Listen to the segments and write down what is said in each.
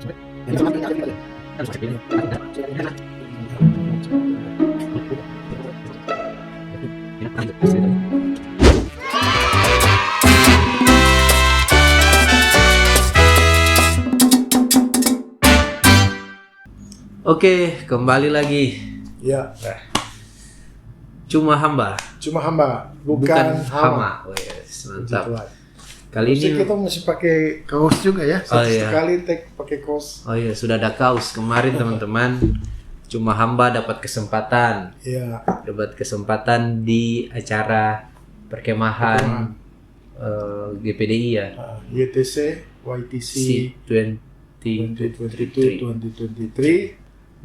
Oke, kembali lagi. Ya, Cuma hamba, bukan hama. Oh, yes, mantap. Gitu. Kali ini kita masih pakai kaos juga ya. Sekali pakai kaos. Oh iya, sudah ada kaos kemarin teman-teman. Cuma hamba dapat kesempatan. Iya. Dapat kesempatan di acara perkemahan GPDI ya. YTC, YTC 2023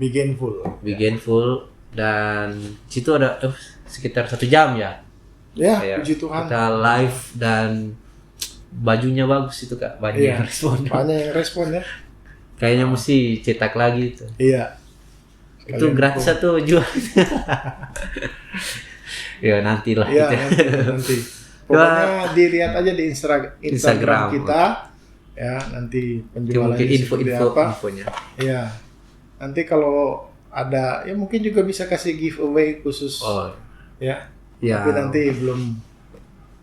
Begin Full dan situ ada sekitar 1 jam ya. Ya, Kayak puji Tuhan. Kita live dan bajunya bagus itu Kak, banyak yang respon. Banyak yang respon ya. Kayaknya mesti cetak lagi itu. Iya. Itu gratis atau jual? Ya nantilah. Iya, gitu. nanti. Pokoknya dilihat aja di Instagram kita. Ya, nanti penjualannya Mungkin seperti apa. infonya. Iya. Nanti kalau ada, ya mungkin juga bisa kasih giveaway khusus. Oh. Ya. Ya. Tapi nanti belum.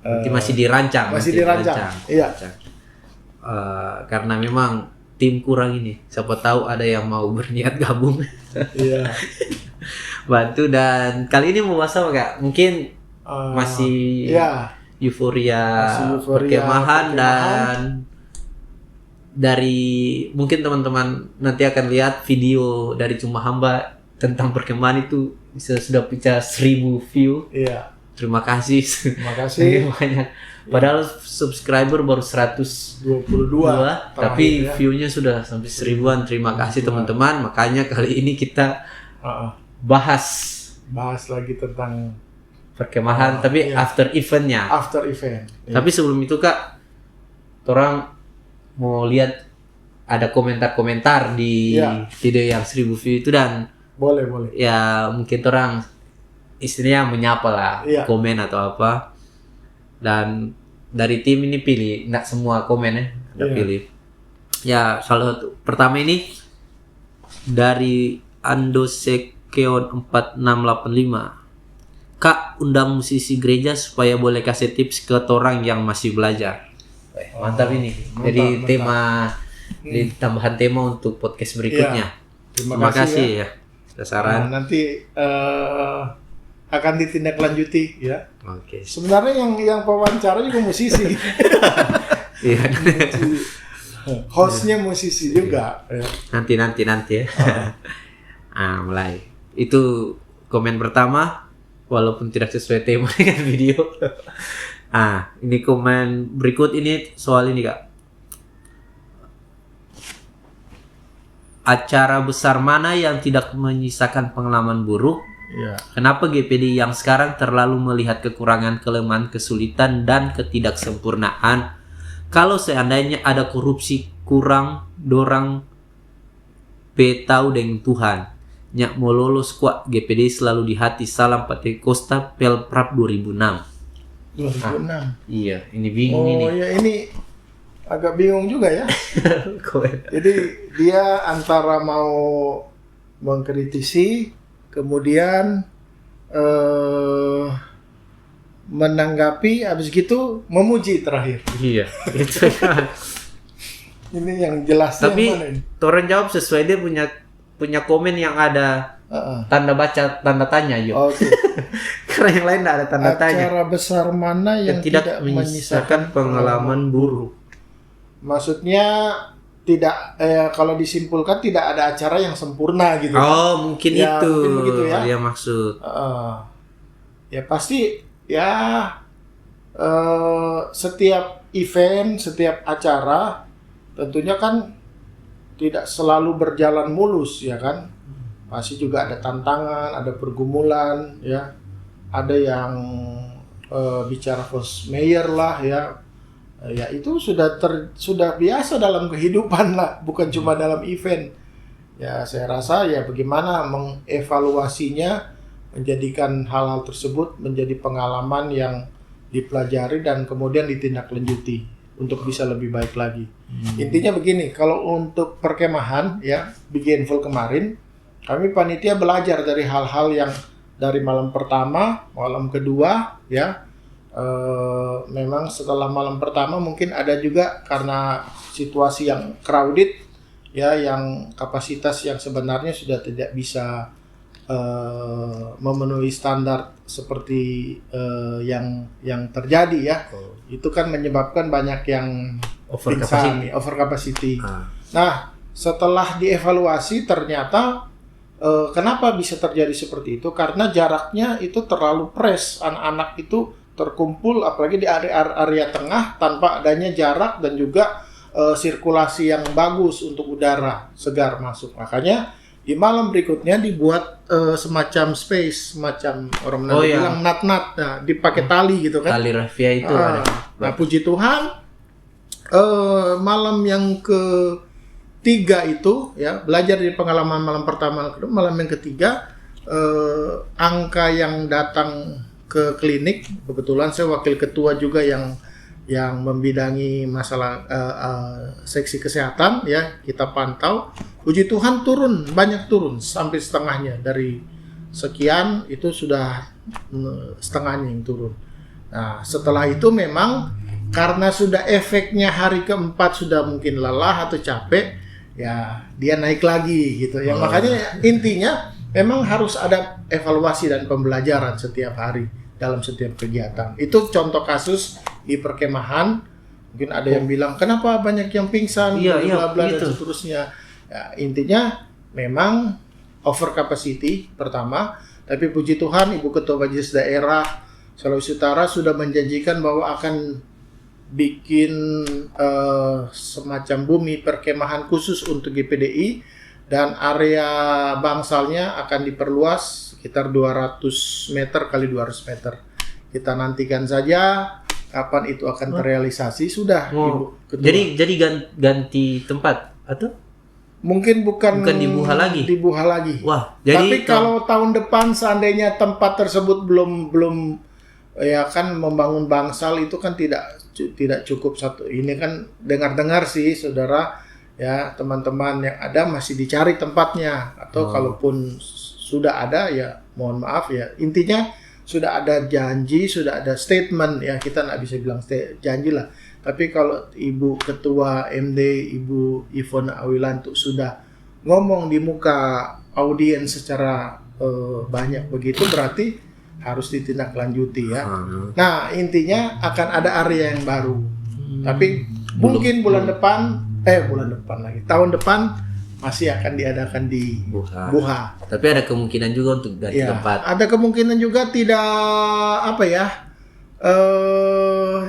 Masih dirancang. Iya. Karena memang tim kurang ini. Siapa tahu ada yang mau berniat gabung. Iya. Bantu. Dan kali ini mau bahas apa Kak? Mungkin masih euforia perkemahan dan dari mungkin teman-teman nanti akan lihat video dari Cuma Hamba tentang perkemahan itu sudah pecah 1000 view. Iya. Terima kasih. Terima kasih. Banyak. Padahal subscriber baru 122, tapi ya. view-nya sudah sampai 1000-an. Terima kasih teman-teman. Makanya kali ini kita bahas lagi tentang perkemahan, tapi after eventnya. After event. Tapi sebelum itu Kak, orang mau lihat ada komentar-komentar di video yang 1000 view itu dan boleh. Ya mungkin orang istilahnya menyapa lah, komen atau apa. Dan dari tim ini pilih, nggak semua komen ya, ada pilih. Ya salah satu pertama ini dari Andosekeon 4685. Kak, undang musisi gereja supaya boleh kasih tips ke orang yang masih belajar. Mantap ini. Jadi tema di tambahan tema untuk podcast berikutnya. Terima kasih ya. Saran. Nanti akan ditindaklanjuti ya. Oke. Sebenarnya yang pewawancara juga musisi. Iya. Hostnya musisi juga. Nanti ya. Mulai. Itu komen pertama, walaupun tidak sesuai tema dengan video. Ini komen berikut ini soal ini Kak. Acara besar mana yang tidak menyisakan pengalaman buruk? Ya. Kenapa GPD yang sekarang terlalu melihat kekurangan, kelemahan, kesulitan, dan ketidaksempurnaan? Kalau seandainya ada korupsi kurang, dorang tahu dengan Tuhan. Nyak mau lolos kuat GPD selalu di hati. Salam Pate Costa Pelprap 2006. 2006. Iya, ini bingung ini. Oh ya, ini agak bingung juga ya. Jadi dia antara mau mengkritisi, kemudian menanggapi, habis gitu memuji terakhir. Iya, itu kan. Ini yang jelasnya. Tapi mana ini? Toren jawab sesuai dia punya komen yang ada tanda baca, tanda tanya yuk. Oke. Karena yang lain tidak ada tanda tanya. Acara besar mana yang tidak menyisakan pengalaman buruk? Maksudnya tidak, kalau disimpulkan tidak ada acara yang sempurna gitu. Oh, mungkin ya, itu. Mungkin begitu ya. Dia maksud. Ya pasti ya setiap event, setiap acara tentunya kan tidak selalu berjalan mulus ya kan. Pasti juga ada tantangan, ada pergumulan ya. Ada yang bicara force mayor lah ya. Ya itu sudah biasa dalam kehidupan lah, bukan cuma dalam event. Ya saya rasa ya bagaimana mengevaluasinya, menjadikan hal-hal tersebut menjadi pengalaman yang dipelajari dan kemudian ditindaklanjuti. untuk bisa lebih baik lagi. Intinya begini, kalau untuk perkemahan ya Bigenful kemarin, kami panitia belajar dari hal-hal yang dari malam pertama, malam kedua ya. Memang setelah malam pertama mungkin ada juga karena situasi yang crowded ya, yang kapasitas yang sebenarnya sudah tidak bisa memenuhi standar seperti yang terjadi ya. Itu kan menyebabkan banyak yang Over pingsan, over capacity. Nah, setelah dievaluasi ternyata kenapa bisa terjadi seperti itu? Karena jaraknya itu terlalu press, anak-anak itu terkumpul apalagi di area tengah tanpa adanya jarak dan juga sirkulasi yang bagus untuk udara segar masuk. Makanya di malam berikutnya dibuat semacam space, semacam orang Manado bilang nat-nat, nah, dipakai tali gitu kan. Tali rafia itu ada. Nah, puji Tuhan malam yang ketiga itu ya, belajar dari pengalaman malam pertama, malam yang ketiga angka yang datang ke klinik, kebetulan saya wakil ketua juga yang membidangi masalah seksi kesehatan ya, kita pantau, puji Tuhan banyak turun sampai setengahnya, dari sekian itu sudah setengahnya yang turun. Nah, setelah itu memang karena sudah efeknya hari keempat sudah mungkin lelah atau capek ya, dia naik lagi gitu ya. Makanya intinya memang harus ada evaluasi dan pembelajaran setiap hari dalam setiap kegiatan. Itu contoh kasus di perkemahan. Mungkin ada yang bilang kenapa banyak yang pingsan, bla bla dan seterusnya. Ya, intinya memang over capacity pertama, tapi puji Tuhan Ibu Ketua Majelis Daerah Sulawesi Utara sudah menjanjikan bahwa akan bikin semacam bumi perkemahan khusus untuk GPDI, dan area bangsalnya akan diperluas sekitar 200 meter kali 200 meter. Kita nantikan saja kapan itu akan terrealisasi. Sudah Ibu Ketua. Jadi ganti tempat atau? Mungkin bukan di Buha lagi. Di Buha lagi. Wah, jadi tapi kalau tahun depan seandainya tempat tersebut belum ya kan, membangun bangsal itu kan tidak cukup satu. Ini kan dengar-dengar sih saudara ya, teman-teman yang ada masih dicari tempatnya, atau kalaupun sudah ada ya mohon maaf ya, intinya sudah ada janji, sudah ada statement ya, kita nggak bisa bilang janji lah, tapi kalau Ibu Ketua MD Ibu Ivona Awilantu sudah ngomong di muka audiens secara banyak begitu, berarti harus ditindaklanjuti ya. Nah, intinya akan ada area yang baru, tapi mungkin bulan depan lagi, tahun depan masih akan diadakan di Buha. Tapi ada kemungkinan juga untuk ganti tempat. Ada kemungkinan juga tidak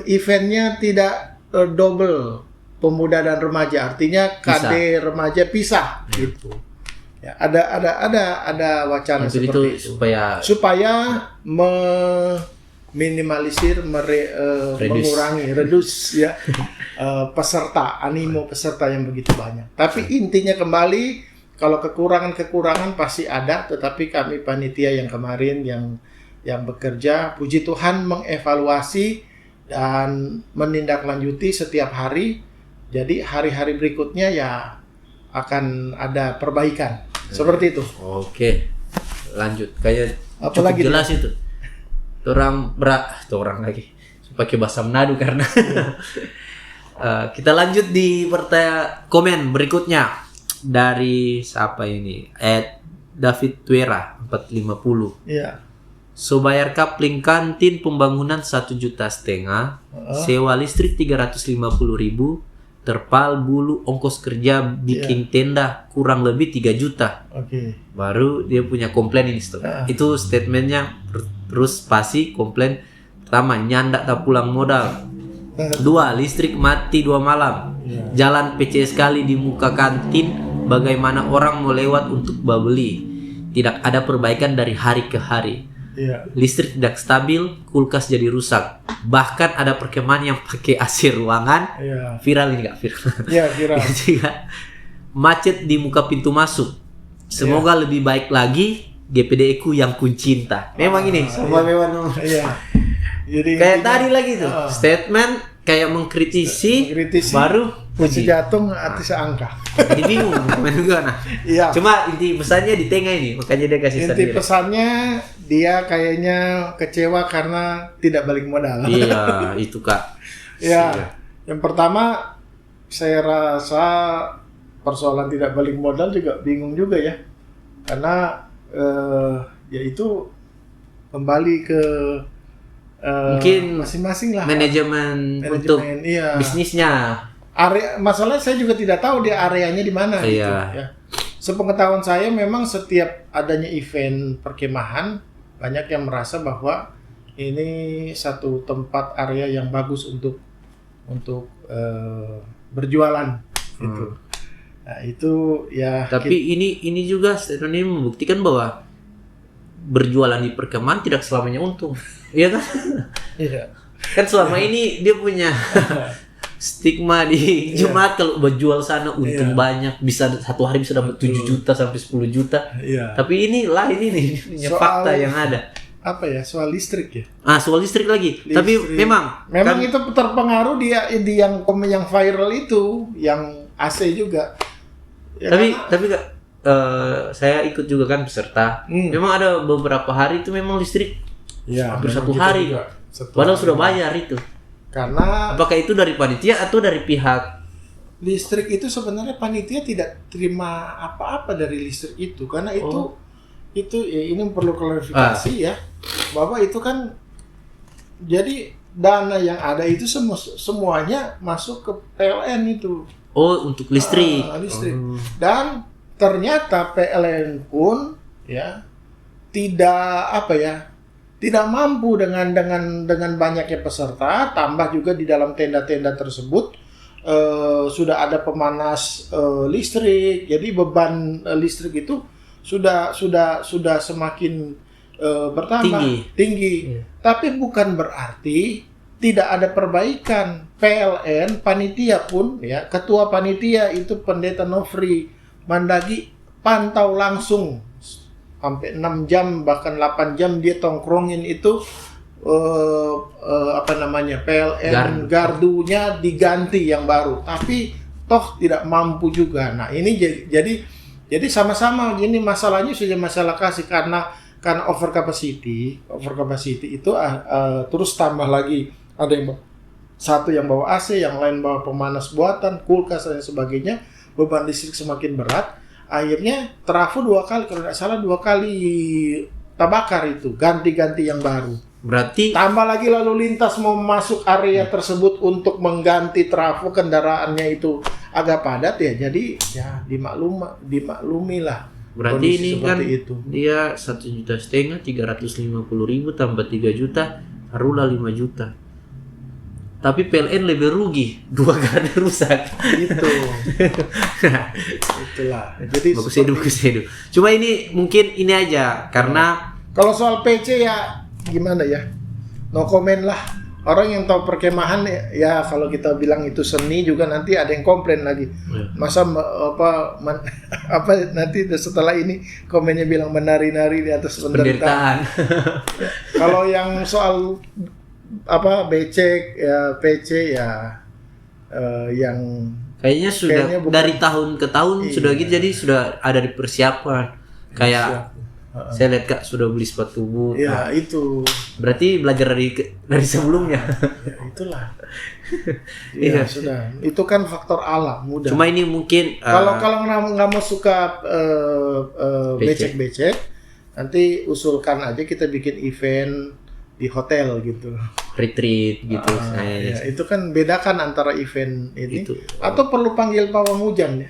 eventnya tidak double pemuda dan remaja, artinya KD remaja pisah gitu. Ya, ada wacana seperti itu supaya minimalisir, reduce ya peserta, animo peserta yang begitu banyak. Tapi intinya kembali, kalau kekurangan pasti ada, tetapi kami panitia yang kemarin yang bekerja, puji Tuhan mengevaluasi dan menindaklanjuti setiap hari. Jadi hari-hari berikutnya ya akan ada perbaikan. Seperti itu. Oke. Lanjut. Kayak cukup jelas itu. Orang lagi pakai bahasa Manado karena kita lanjut di komen berikutnya dari siapa ini, David Tuera 450. Iya. So bayar kapling kantin pembangunan 1,5 juta, sewa listrik 350.000, terpal bulu ongkos kerja bikin tenda kurang lebih 3 juta. Baru dia punya komplain ini. Itu statementnya. Terus pasti komplain pertama, nyandak tak pulang modal. 2, listrik mati 2 malam. Jalan PC sekali di muka kantin, bagaimana orang mau lewat untuk beli. Tidak ada perbaikan dari hari ke hari. Listrik tidak stabil, kulkas jadi rusak. Bahkan ada perkemahan yang pakai AC ruangan. Viral ini nggak viral? Iya, viral. Macet di muka pintu masuk. Semoga lebih baik lagi GPDI ku yang kuncinta. Memang ini semua memang. Jadi kayak tadi lagi tuh statement kayak mengkritisi, baru puji puji. jatuh hati seangka. Jadi bingung gimana gimana. Iya. Cuma inti pesannya di tengah ini, makanya dia kasih Inti sendiri. pesannya dia kayaknya kecewa karena tidak balik modal. Iya, itu Kak. Ya, Iya. yang pertama saya rasa persoalan tidak balik modal juga bingung juga ya, karena yaitu kembali ke Mungkin masing-masing lah. Manajemen untuk iya. bisnisnya. Area masalah saya juga tidak tahu dia areanya di mana gitu. Iya. Ya. Sepengetahuan saya memang setiap adanya event perkemahan banyak yang merasa bahwa ini satu tempat area yang bagus untuk berjualan gitu. Nah, itu ya Tapi ini juga statement ini membuktikan bahwa berjualan di perkemahan tidak selamanya untung. Iya kan? iya. Kan selama ini dia punya stigma di Jumat kalau berjual sana untung Iya. banyak, bisa satu hari bisa dapat 7 juta sampai 10 juta. Iya. Tapi ini lain ini punya Soal- fakta yang ada. Apa ya, soal listrik ya? Soal listrik lagi. Tapi memang Memang kan, itu terpengaruh dia di yang viral itu, yang AC juga. Ya tapi Kak, saya ikut juga kan peserta. Memang ada beberapa hari itu memang listrik ya, hampir memang satu kita hari. juga satu Padahal hari. sudah bayar itu. Karena Apakah itu dari panitia atau dari pihak? listrik itu sebenarnya panitia tidak terima apa-apa dari listrik itu, karena itu ya, ini perlu klarifikasi ya, bahwa itu kan jadi dana yang ada itu semuanya masuk ke PLN itu. Oh, untuk listrik. Listrik. Dan ternyata PLN pun ya tidak mampu dengan banyaknya peserta, tambah juga di dalam tenda-tenda tersebut sudah ada pemanas listrik, jadi beban listrik itu sudah semakin bertambah tinggi. Iya. Tapi bukan berarti tidak ada perbaikan. PLN panitia pun ya, ketua panitia itu Pendeta Nofri Mandagi pantau langsung sampai 6 jam bahkan 8 jam dia tongkrongin itu PLN gardunya diganti yang baru, tapi toh tidak mampu juga. Nah, ini jadi sama-sama gini, masalahnya sudah masalah kasih karena over capacity itu terus tambah lagi ada yang satu yang bawa AC, yang lain bawa pemanas buatan, kulkas dan sebagainya, beban listrik semakin berat. Akhirnya trafo 2 kali, kalau tidak salah 2 kali terbakar itu, ganti-ganti yang baru. Berarti Tambah lagi lalu lintas mau masuk area tersebut untuk mengganti trafo, kendaraannya itu agak padat ya, jadi ya dimaklumi lah. berarti kondisi ini seperti kan itu. dia 1,5 juta, 350.000 tambah 3 juta, taruhlah 5 juta. Tapi PLN lebih rugi, 2 gardu rusak. Gitu. Itulah. Jadi Bagus edu. Cuma ini mungkin ini aja karena kalau soal PC ya gimana ya? No comment lah. Orang yang tahu perkemahan ya kalau kita bilang itu seni juga nanti ada yang komplain lagi. Masa nanti setelah ini komennya bilang menari-nari di atas penderitaan. Kalau yang soal becek ya PC ya yang kayaknya sudah kayaknya bukan- dari tahun ke tahun sudah gitu, jadi sudah ada di persiapan. Kayak saya lihat Kak sudah beli sepatu boot. ya itu Berarti belajar dari sebelumnya. ya, itulah. Iya. Ya sudah. Itu kan faktor alam mudah. Cuma ini mungkin Kalau nggak mau suka becek-becek, nanti usulkan aja kita bikin event di hotel gitu. retreat gitu. Ya, itu kan bedakan antara event ini Itu. atau perlu panggil pawang hujan ya.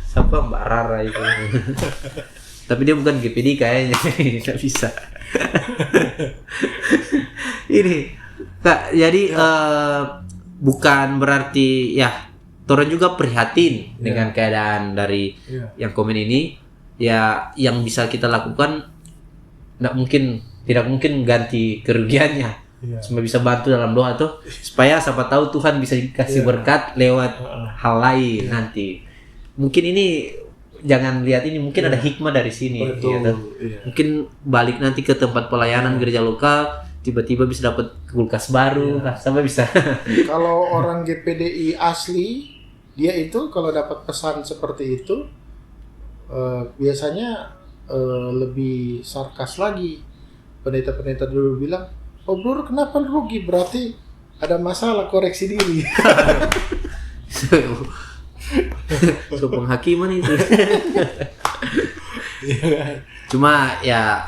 Siapa Mbak Rara itu? Tapi dia bukan GPD kayaknya, nggak bisa. Ini Kak, jadi bukan berarti ya Toren juga prihatin dengan keadaan dari yang komen ini. Ya yang bisa kita lakukan tidak mungkin ganti kerugiannya. Cuma bisa bantu dalam doa tuh supaya siapa tahu Tuhan bisa kasih berkat lewat hal lain nanti. Mungkin ini jangan lihat ini, mungkin ada hikmah dari sini. Betul, Gitu. Mungkin balik nanti ke tempat pelayanan gereja lokal tiba-tiba bisa dapat kulkas baru, sampai bisa. Kalau orang GPDI asli, dia itu kalau dapat pesan seperti itu biasanya lebih sarkas lagi. Pendeta-pendeta dulu bilang, oh bro kenapa rugi? Berarti ada masalah, koreksi diri. So penghakiman itu. Cuma ya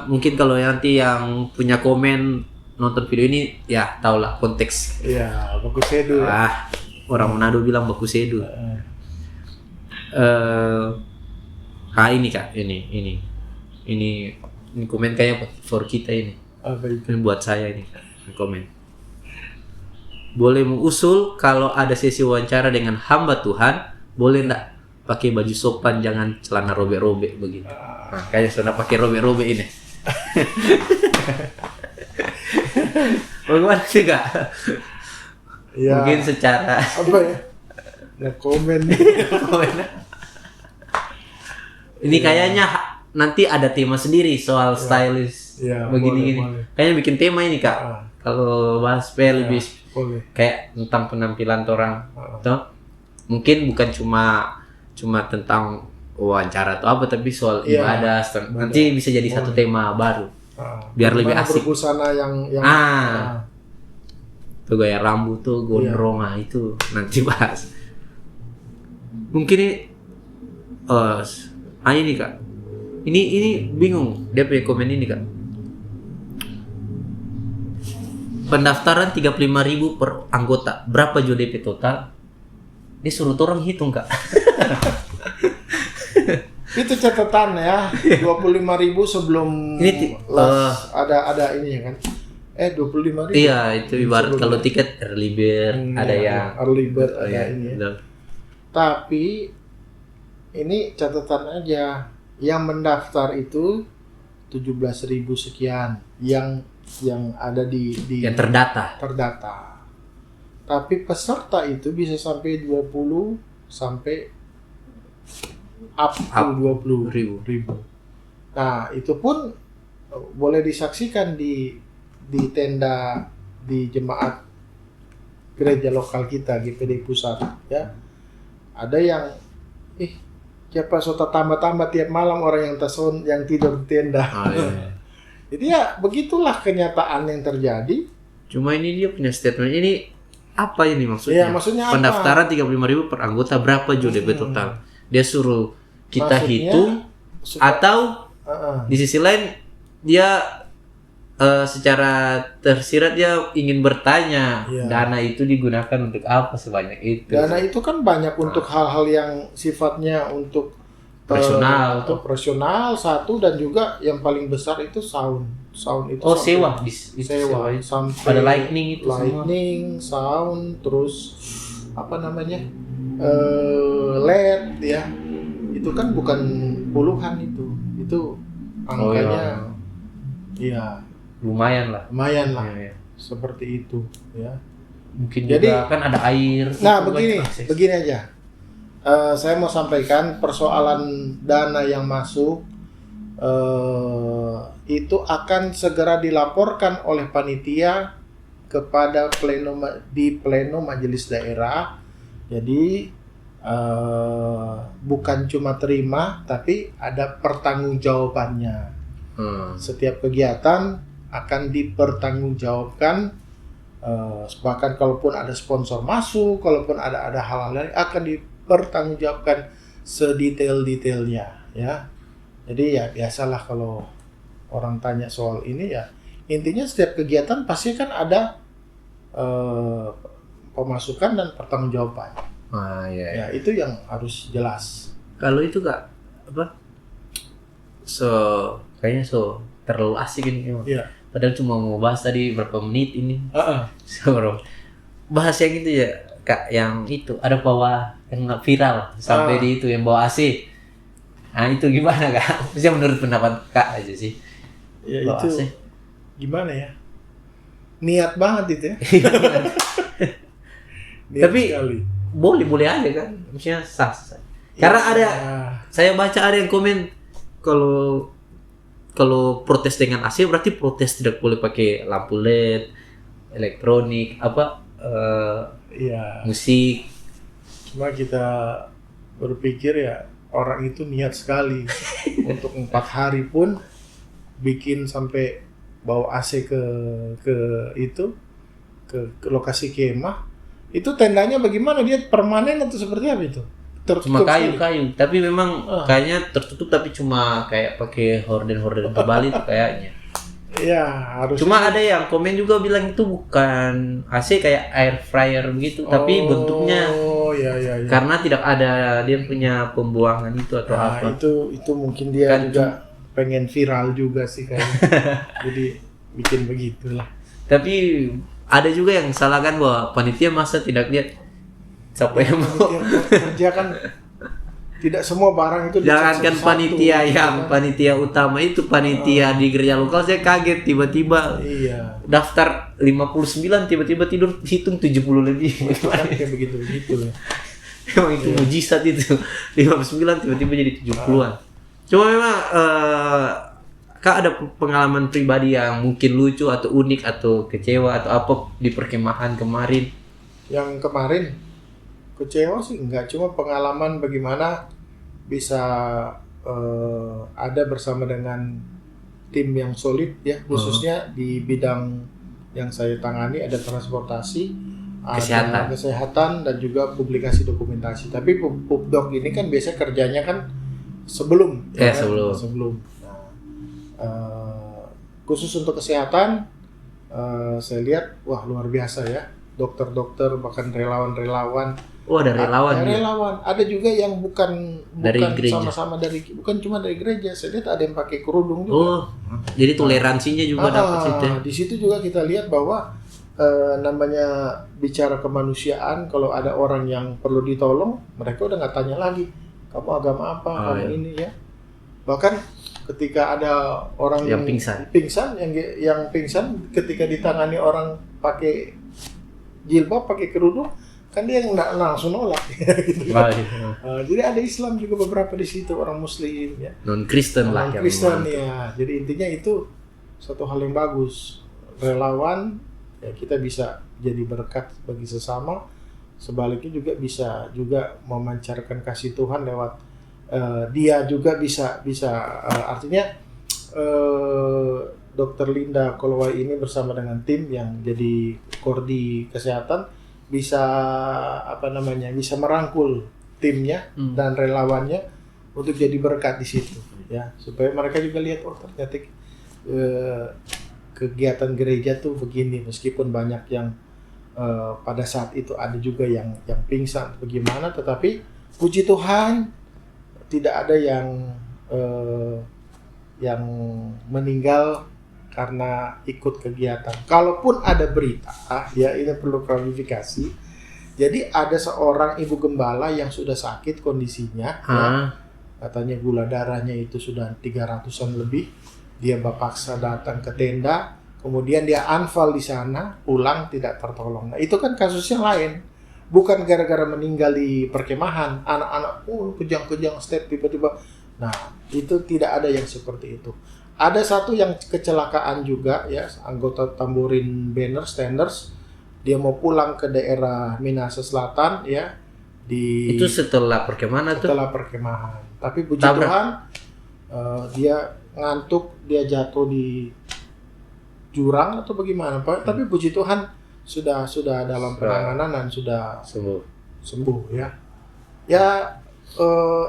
mungkin kalau nanti yang punya komen nonton video ini ya tahulah konteks. Iya, baku sedu ya. Orang Manado bilang baku sedu. Ini Kak, ini komen kayaknya for kita ini. Apa itu? Ini buat saya ini komen. Boleh mengusul kalau ada sesi wawancara dengan hamba Tuhan, boleh enggak pakai baju sopan, jangan celana robek-robek begini. Nah, kayaknya sudah pakai robek-robek ini. Bagaimana sih Kak? Ya, mungkin secara apa ya? Nah, komen. Ini kayaknya nanti ada tema sendiri soal stylish begini gini. Kayaknya bikin tema ini Kak. Kalau bahas lebih kayak tentang penampilan orang. Toh mungkin bukan cuma tentang wawancara atau apa, tapi soal ibadah. Nanti bisa jadi satu tema baru. Biar lebih asik. Berbusana yang tuh gaya rambut tuh gondrong, itu nanti bahas. Mungkin ini Kak. Ini bingung dia punya komen ini Kak. Pendaftaran 35.000 per anggota. Berapa jo DP total? Dia suruh orang hitung Kak. Itu catatan ya. 25.000 sebelum ada ini ya kan. 25.000. Iya, itu ibarat kalau tiket early bird ada yang early bird ada ini ya. Tapi ini catatan aja, yang mendaftar itu 17.000 sekian yang ada di yang terdata. Tapi peserta itu bisa sampai 20 sampai up to 20.000. Nah, itu pun boleh disaksikan di tenda di jemaat gereja lokal kita GPD Pusat ya. Ada yang siapa sota tambah-tambah tiap malam orang yang tidur di tenda. Jadi ya begitulah kenyataan yang terjadi. Cuma ini dia punya statement ini apa ini maksudnya? Ya, maksudnya pendaftaran 35.000 per anggota, berapa jo DP total? Dia suruh kita maksudnya, hitung atau di sisi lain dia secara tersirat dia ingin bertanya dana itu digunakan untuk apa sebanyak itu? Dana itu kan banyak untuk hal-hal yang sifatnya untuk operasional satu, dan juga yang paling besar itu sound itu sewa sampai ada lightning sound, terus apa namanya LED ya, itu kan bukan puluhan, itu angkanya lumayan lah ya. Seperti itu ya. Mungkin jadi juga kan ada air. Nah begini aja. Saya mau sampaikan persoalan dana yang masuk itu akan segera dilaporkan oleh panitia kepada pleno majelis daerah. Jadi bukan cuma terima, tapi ada pertanggungjawabannya. Setiap kegiatan akan dipertanggungjawabkan. Bahkan kalaupun ada sponsor masuk, kalaupun ada hal-hal lain akan dipertanggungjawabkan sedetail-detailnya ya. Jadi ya biasalah kalau orang tanya soal ini ya, intinya setiap kegiatan pasti kan ada pemasukan dan pertanggungjawaban. Ya itu yang harus jelas. Kalau itu Kak kayaknya terlalu asik ini. Iya. Padahal cuma mau bahas tadi berapa menit ini. Bahas yang itu ya Kak, yang itu ada bawa yang viral sampai di itu yang bawa AC. Nah itu gimana Kak? Maksudnya menurut pendapat Kak aja sih. Ya bawa itu AC. Gimana ya? Niat banget itu ya. Tapi sekali. Boleh aja kan? Maksudnya sah. Karena ada saya baca ada yang komen kalau kalau protes dengan AC berarti protes tidak boleh pakai lampu LED, elektronik, Iya. musik. Cuma kita berpikir ya orang itu niat sekali untuk 4 hari pun bikin sampai bawa AC ke itu ke lokasi kemah. Itu tendanya bagaimana, dia permanen atau seperti apa itu? Cuma Tertutup sekali? kayu-kayu, tapi memang kayaknya tertutup, tapi cuma kayak pakai horden-horden tebal itu kayaknya. Iya, harus. Cuma ada yang komen juga bilang itu bukan AC, kayak air fryer begitu, tapi bentuknya ya. karena tidak ada dia punya pembuangan itu atau Nah, apa. itu mungkin dia Kan juga pengen viral juga sih kayaknya. Jadi bikin begitulah. Tapi ada juga yang salahkan bahwa panitia masa tidak lihat siapa yang mau. Kerja kan tidak semua barang itu Jangankan satu-satu, panitia gitu yang kan. panitia utama itu, panitia di gereja lokal saya kaget tiba-tiba Iya. daftar 59 tiba-tiba tidur hitung 70 lebih. Kan kayak begitu ya. Emang itu mujizat itu. 59 tiba-tiba jadi 70-an. Cuma memang Kak ada pengalaman pribadi yang mungkin lucu atau unik atau kecewa atau apa di perkemahan kemarin? Yang kemarin kecewa sih enggak, cuma pengalaman bagaimana bisa ada bersama dengan tim yang solid ya, khususnya di bidang yang saya tangani, ada transportasi, ada kesehatan dan juga publikasi dokumentasi. Tapi Pupdoc ini kan biasa kerjanya kan sebelum. Sebelum. Nah, khusus untuk kesehatan, saya lihat wah luar biasa ya, dokter-dokter bahkan relawan-relawan. Oh, ada relawan. Relawan. Ada juga yang bukan dari gereja. Sama-sama bukan cuma dari gereja. Saya lihat ada yang pakai kerudung juga. Oh, jadi toleransinya juga dapat situ. Di situ juga kita lihat bahwa namanya bicara kemanusiaan, kalau ada orang yang perlu ditolong, mereka udah nggak tanya lagi kamu agama apa, kamu ini ya. Bahkan ketika ada orang yang pingsan yang pingsan ketika ditangani orang pakai jilbab, pakai kerudung, kan dia nggak langsung nolak gitu. Jadi ada Islam juga beberapa di situ, orang Muslim ya, non Kristen lah, non Kristen ya. Jadi intinya itu satu hal yang bagus, relawan ya, kita bisa jadi berkat bagi sesama, sebaliknya juga bisa juga memancarkan kasih Tuhan lewat dia juga bisa artinya Dr. Linda Kolowai ini bersama dengan tim yang jadi Kordi Kesehatan bisa bisa merangkul timnya dan relawannya untuk jadi berkat di situ ya, supaya mereka juga lihat ternyata kegiatan gereja tuh begini, meskipun banyak yang pada saat itu ada juga yang pingsan bagaimana, tetapi puji Tuhan tidak ada yang meninggal karena ikut kegiatan. Kalaupun ada berita, ya ini perlu klarifikasi. Jadi ada seorang ibu gembala yang sudah sakit kondisinya, ya, katanya gula darahnya itu sudah 300-an lebih. Dia paksa datang ke tenda, kemudian dia anfal di sana, pulang tidak tertolong. Nah itu kan kasusnya lain, bukan gara-gara meninggal di perkemahan. Anak-anak kejang-kejang step tiba-tiba. Nah itu tidak ada yang seperti itu. Ada satu yang kecelakaan juga ya, anggota Tamborin Banner Standers, dia mau pulang ke daerah Minahasa Selatan ya, itu setelah perkemahan setelah perkemahan. Tapi puji Tuhan dia ngantuk, dia jatuh di jurang atau bagaimana Pak, tapi puji Tuhan sudah dalam penanganan dan sudah sembuh ya. Ya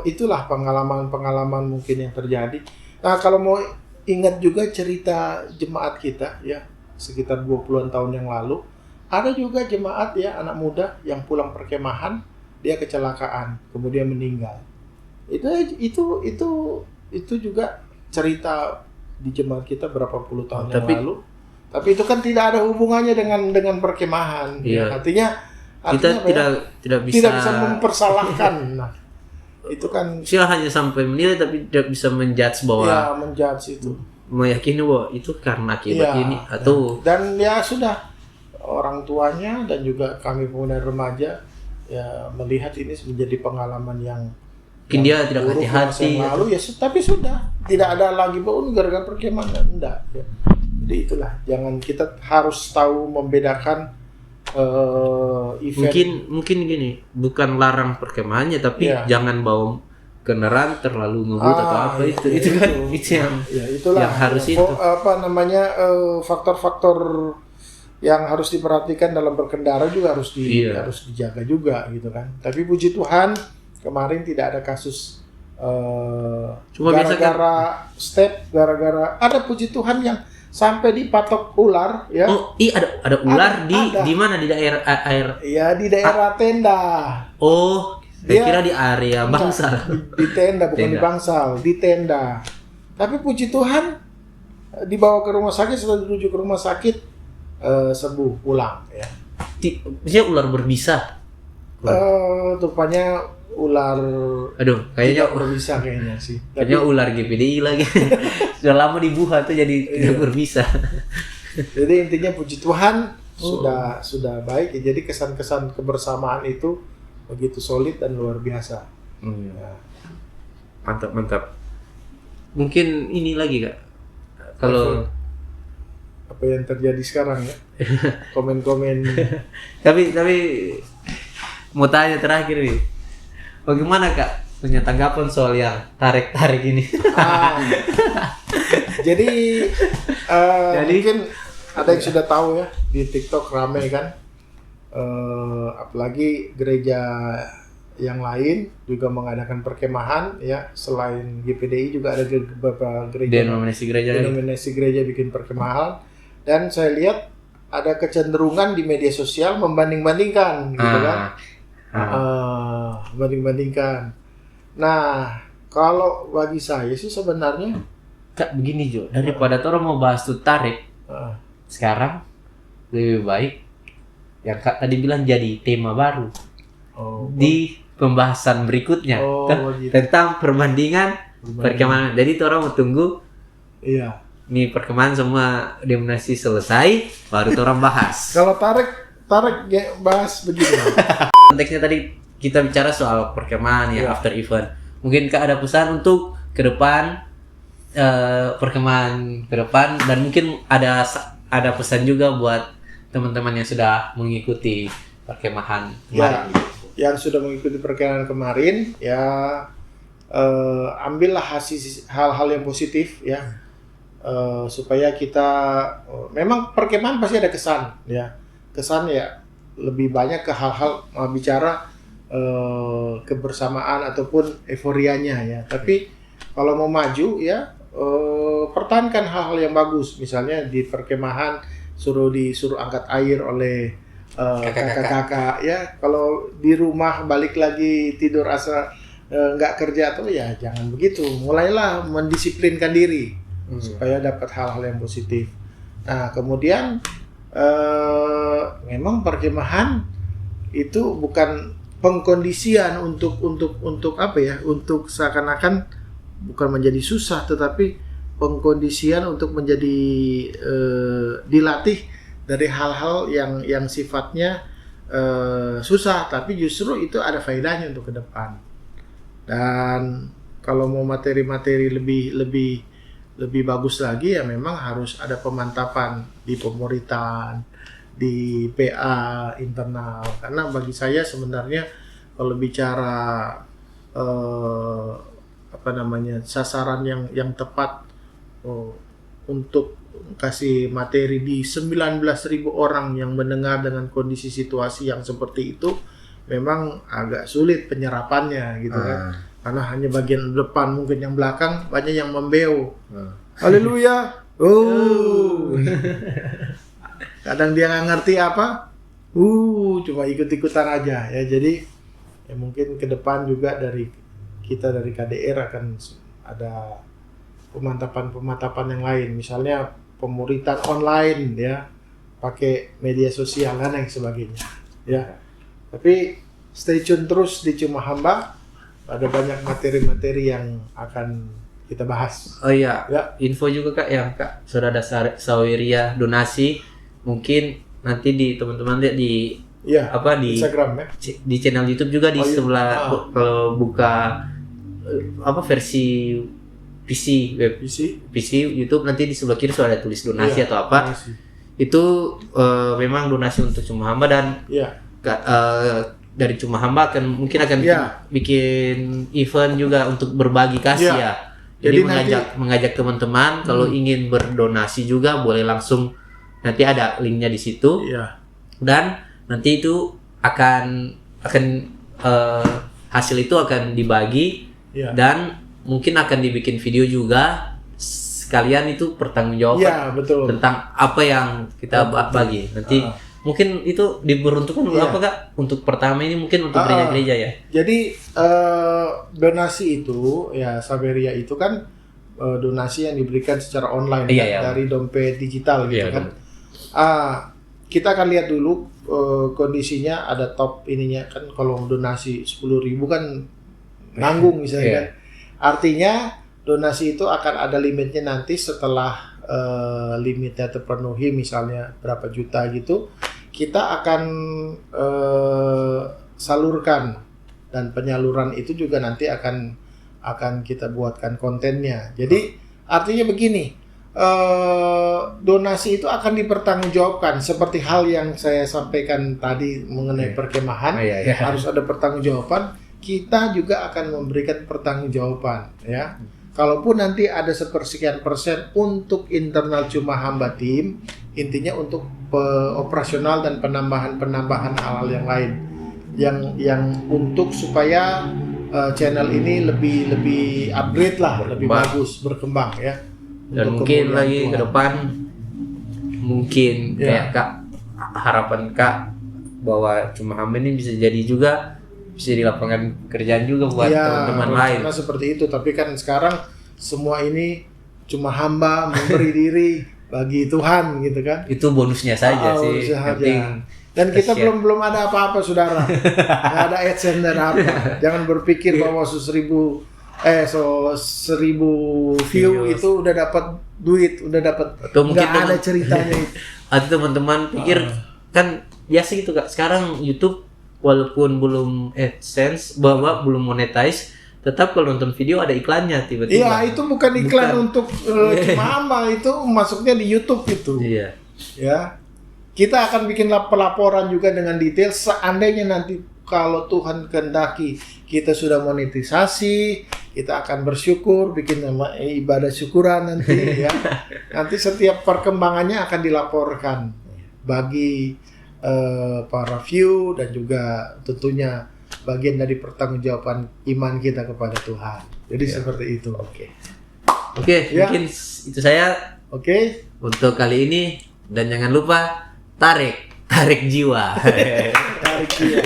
itulah pengalaman mungkin yang terjadi. Nah kalau mau ingat juga cerita jemaat kita ya, sekitar 20-an tahun yang lalu, ada juga jemaat ya, anak muda yang pulang perkemahan, dia kecelakaan, kemudian meninggal. Itu juga cerita di jemaat kita berapa puluh tahun yang lalu. Tapi itu kan tidak ada hubungannya dengan perkemahan. Iya. Artinya kita tidak bisa mempersalahkan. Nah, itu kan saya hanya sampai menilai tapi tidak bisa menjudge bahwa menjudge itu, meyakini bahwa itu karena akibat ini atau dan ya sudah, orang tuanya dan juga kami pemuda remaja ya melihat ini menjadi pengalaman yang Mungkin dia tidak buruk hati-hati. masa yang lalu ya, tapi sudah tidak ada lagi gara-gara perkemahan, enggak ya. Jadi itulah, jangan, kita harus tahu membedakan event. Mungkin gini, bukan larang perkemahannya, tapi Iya. jangan bawa kendaraan terlalu ngebut atau apa iya, itu kan itu yang ya itulah yang harus ya, itu. apa namanya, faktor-faktor yang harus diperhatikan dalam berkendara juga harus Iya. harus dijaga juga gitu kan. Tapi puji Tuhan kemarin tidak ada kasus Cuma biasa kan- gara-gara ada, puji Tuhan, yang sampai dipatok ular ya. Oh, ada ular Ada. di mana, di daerah air. Ya di daerah tenda. Oh, saya Dia- kira di area bangsa. Di tenda, bukan di Tenda. bangsal, di tenda. Tapi puji Tuhan dibawa ke rumah sakit, setelah dirujuk ke rumah sakit sembuh pulang ya. Maksudnya ular berbisa. Rupanya ular Aduh, kayaknya tidak berbisa kayaknya sih. Tapi kayaknya ular GPDI lagi. Sudah lama dibuat tuh jadi tidak Iya. berbisa. jadi intinya puji Tuhan sudah baik ya. Jadi kesan-kesan kebersamaan itu begitu solid dan luar biasa. Ya. Mantap. Mungkin ini lagi Kak. Kalau Apa yang terjadi sekarang ya? Komen-komen. tapi mau tanya terakhir nih. Bagaimana Kak punya tanggapan soal yang tarik-tarik ini? Ah. Jadi, Jadi- mungkin ada yang sudah tahu ya, di TikTok ramai kan, apalagi gereja yang lain juga mengadakan perkemahan ya, selain GPDI juga ada beberapa gereja Denominasi gereja ini. denominasi gereja bikin perkemahan, dan saya lihat ada kecenderungan di media sosial membanding-bandingkan gitu kan. Banding-bandingkan. Nah, kalau bagi saya sih sebenarnya Kak begini Jo, daripada orang mau bahas tuh tarik, uh, sekarang lebih baik yang Kak tadi bilang jadi tema baru oh, di pembahasan berikutnya Oh, gitu. tentang perbandingan perkemahan. Jadi orang mau tunggu iya. nih perkemahan semua denominasi selesai, baru orang bahas. Kalau tarik ya, bahas begini. Konteksnya tadi kita bicara soal perkemahan ya, Iya. after event. Mungkin Kak ada pesan untuk ke depan, perkemahan ke depan, dan mungkin ada pesan juga buat teman-teman yang sudah mengikuti perkemahan Ya, kemarin. yang sudah mengikuti perkemahan kemarin ya, ambillah hal-hal yang positif ya, supaya kita, memang perkemahan pasti ada kesan ya lebih banyak ke hal-hal bicara kebersamaan ataupun euforianya ya. Tapi kalau mau maju ya, pertahankan hal-hal yang bagus. Misalnya di perkemahan disuruh angkat air oleh kakak-kakak ya. Kalau di rumah balik lagi tidur asa nggak kerja atau ya jangan begitu. Mulailah mendisiplinkan diri supaya dapat hal-hal yang positif. Nah kemudian memang perkemahan itu bukan pengkondisian untuk apa ya? Untuk seakan-akan bukan menjadi susah, tetapi pengkondisian untuk menjadi dilatih dari hal-hal yang sifatnya susah, tapi justru itu ada faedahnya untuk ke depan. Dan kalau mau materi-materi lebih bagus lagi ya memang harus ada pemantapan di pemuritan, di PA internal. Karena bagi saya sebenarnya kalau bicara sasaran yang tepat untuk kasih materi di 19.000 orang yang mendengar dengan kondisi situasi yang seperti itu, memang agak sulit penyerapannya gitu kan. Karena hanya bagian depan, mungkin yang belakang banyak yang membeo. Haleluya. Kadang dia nggak ngerti apa. Cuma ikut-ikutan aja ya. Jadi ya mungkin ke depan juga dari KDR akan ada pemantapan yang lain. Misalnya pemuritan online ya, pakai media sosial dan yang sebagainya ya. Tapi stay tune terus di Cuma Hamba, ada banyak materi-materi yang akan kita bahas. Oh iya, Ya. info juga Kak yang Kak sudah ada saweria donasi, mungkin nanti di teman-teman lihat di Iya, apa di Instagram ya. di channel YouTube juga di Oh, iya. sebelah kalau buka apa versi PC web PC YouTube, nanti di sebelah kiri sudah ada tulis donasi atau apa. Itu memang donasi untuk Cuma Hamba, dan dari Cuma Hamba mungkin akan bikin event juga untuk berbagi kasih ya. Jadi mengajak teman-teman kalau ingin berdonasi juga boleh langsung, nanti ada linknya di situ. Dan nanti itu akan hasil itu akan dibagi dan mungkin akan dibikin video juga sekalian, itu pertanggungjawaban tentang apa yang kita bagi nanti. Mungkin itu diperuntukkan apa Kak? Untuk pertama ini mungkin untuk gereja-gereja ya. Jadi donasi itu ya, Saberia itu kan donasi yang diberikan secara online dari dompet digital gitu kan. Kita akan lihat dulu kondisinya, ada top ininya kan. Kalau donasi 10.000 kan nanggung misalnya kan. Artinya donasi itu akan ada limitnya nanti setelah limitnya terpenuhi, misalnya berapa juta gitu, kita akan salurkan, dan penyaluran itu juga nanti akan kita buatkan kontennya. Jadi artinya begini, donasi itu akan dipertanggungjawabkan, seperti hal yang saya sampaikan tadi mengenai perkemahan. Harus ada pertanggungjawaban. Kita juga akan memberikan pertanggungjawaban ya. Kalaupun nanti ada sepersekian persen untuk internal Cuma Hamba tim, intinya untuk operasional dan penambahan hal-hal yang lain, yang untuk supaya channel ini lebih upgrade lah, lebih bagus, berkembang ya. Dan mungkin lagi ke depan mungkin kayak Kak, harapan Kak bahwa Cuma Hamba ini bisa jadi juga bisa di lapangan kerjaan juga buat teman-teman lain. Karena seperti itu, tapi kan sekarang semua ini Cuma Hamba memberi diri bagi Tuhan gitu kan. Itu bonusnya saja sih. Dan kita belum ada apa-apa saudara. Nggak ada AdSense dan apa. Jangan berpikir bahwa 1000 view itu udah dapat duit, udah dapat. Nggak ada ceritanya itu. Atau teman-teman pikir kan biasa gitu Kak. Sekarang YouTube walaupun belum AdSense, bahwa belum monetize, tetap kalau nonton video ada iklannya tiba-tiba. Iya, itu bukan iklan untuk Cuma Hamba, itu masuknya di YouTube itu. Iya. Ya. Kita akan bikin pelaporan juga dengan detail, seandainya nanti kalau Tuhan kehendaki kita sudah monetisasi, kita akan bersyukur, bikin nama ibadah syukuran nanti ya. Nanti setiap perkembangannya akan dilaporkan bagi para view, dan juga tentunya bagian dari pertanggungjawaban iman kita kepada Tuhan. Jadi seperti itu. Oke, mungkin itu saya untuk kali ini, dan jangan lupa tarik jiwa. Tarik jiwa.